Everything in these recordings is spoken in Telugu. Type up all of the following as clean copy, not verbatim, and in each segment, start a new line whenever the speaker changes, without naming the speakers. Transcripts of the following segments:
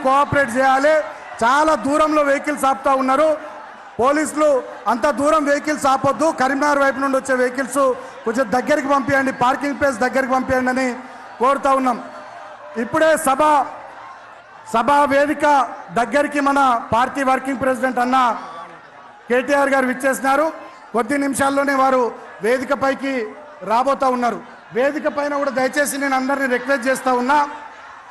కోఆపరేట్ చేయాలి. చాలా దూరంలో వెహికల్స్ ఆపుతా ఉన్నారు పోలీసులు. అంత దూరం వెహికల్స్ ఆపొద్దు, కరీంనగర్ వైపు నుండి వచ్చే వెహికల్స్ కొంచెం దగ్గరికి పంపించండి, పార్కింగ్ ప్లేస్ దగ్గరికి పంపించండి అని కోరుతా ఉన్నాం. ఇప్పుడే సభా వేదిక దగ్గరికి మన పార్టీ వర్కింగ్ ప్రెసిడెంట్ అన్న కేటీఆర్ గారు విచ్చేసినారు. కొద్ది నిమిషాల్లోనే వారు వేదిక పైకి రాబోతా ఉన్నారు. వేదిక పైన కూడా దయచేసి నేను అందరినీ రిక్వెస్ట్ చేస్తూ ఉన్నా,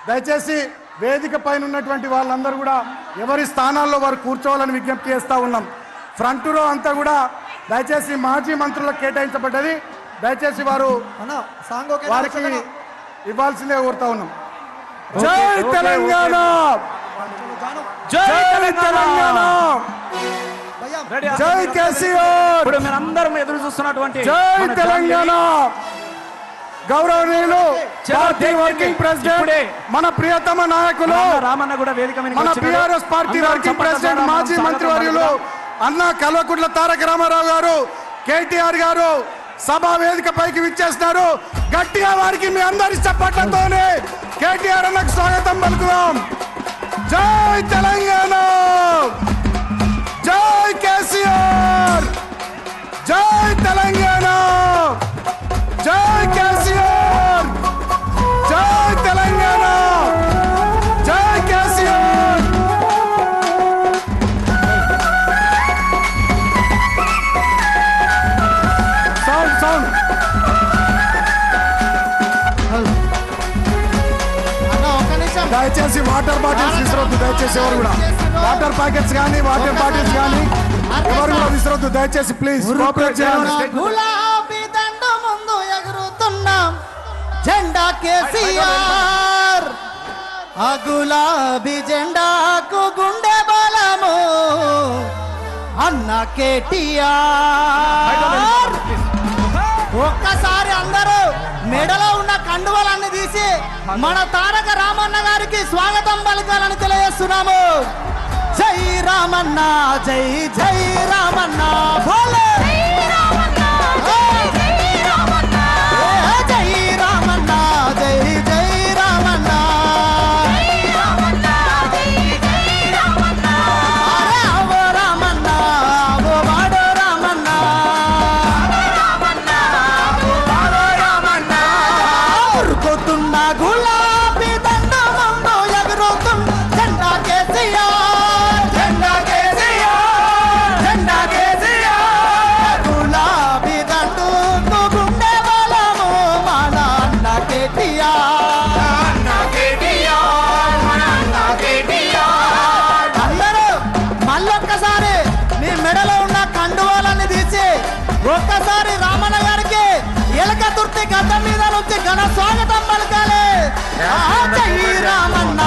దయచేసి వేదిక పైన ఉన్నటువంటి వాళ్ళందరూ కూడా ఎవరి స్థానాల్లో వారు కూర్చోవాలని విజ్ఞప్తి చేస్తూ ఉన్నాం. ఫ్రంట్ రో అంతా కూడా దయచేసి మాజీ మంత్రులకు కేటాయించబడ్డది, దయచేసి వారు వారికి ఇవ్వాల్సిందే కోరుతా ఉన్నాం. జై తెలంగాణ, జై తెలంగాణ, జై కేసీఆర్.
ఇప్పుడు మీరందరం ఎదురు చూస్తున్నటువంటి
జై తెలంగాణ. గౌరవనీయులు పార్టీ వర్కింగ్ ప్రెసిడెంట్ మన ప్రియతమ నాయకులు
రామన్న కూడా వేదిక మీద
మన టిఆర్ఎస్ పార్టీ వర్కింగ్ ప్రెసిడెంట్ మాజీ మంత్రివర్యులు అన్న కల్వకుంట్ల తారక రామారావు గారు కేటీఆర్ గారు సభా వేదిక పైకి విచ్చేస్తున్నారు. గట్టిగా వారికి మీ అందరి చప్పట్లతోనే కేటీఆర్ అన్నకు స్వాగతం పలుకుదాం. జై తెలంగాణ, జై కేసీఆర్, జై తెలంగాణ, జై కేసీఆర్, జై తెలంగాణ, జై కేసీఆర్. సౌండ్ దయచేసి వాటర్ బాటిల్స్ విసరొద్దు, దయచేసి ఎవరు కూడా వాటర్ ప్యాకెట్స్ కానీ వాటర్ బాటిల్స్ కానీ ఎవరు కూడా విసరొద్దు దయచేసి, ప్లీజ్ కోఆపరేట్ చేయండి.
గులాబీ దండ ముందు ఎగురుతున్నాం జెండా కేసీఆర్, ఆ గులాబీ జెండాకు గుండె బలము అన్న కేటీఆర్. ఒక్కసారి అందరూ మెడలో ఉన్న కండువలన్నీ తీసి మన తారక రామన్న గారికి స్వాగతం పలకాలని తెలియజేస్తున్నాము. జై రామన్న, జై జై రామన్న, భోలే జై రామన్న, జై రామన్న, జై జై రామన్న, అరే అవో రామన్న, అవో వాడో రామన్న, ఉరుకుతున్న గులాబీ దండ ముందు ఎగురుతున్న జెండా కేసీఆర్, జెండా కేసీఆర్, జెండా కేసీఆర్. గులాబీ దండుకు గుండె బలము మన అన్న కేటీఆర్, అన్న కేటీఆర్, మన అన్న కేటీఆర్. అందరూ మళ్ళొక్కసారి మీ మెడలో ఉన్న కండువాలన్నీ తీసి ఒక్కసారి రామన్న గారికి ఎలక తుర్తి గడ్డ మీద నుంచి ఘన స్వాగతం పలకాలి. జై రామన్న,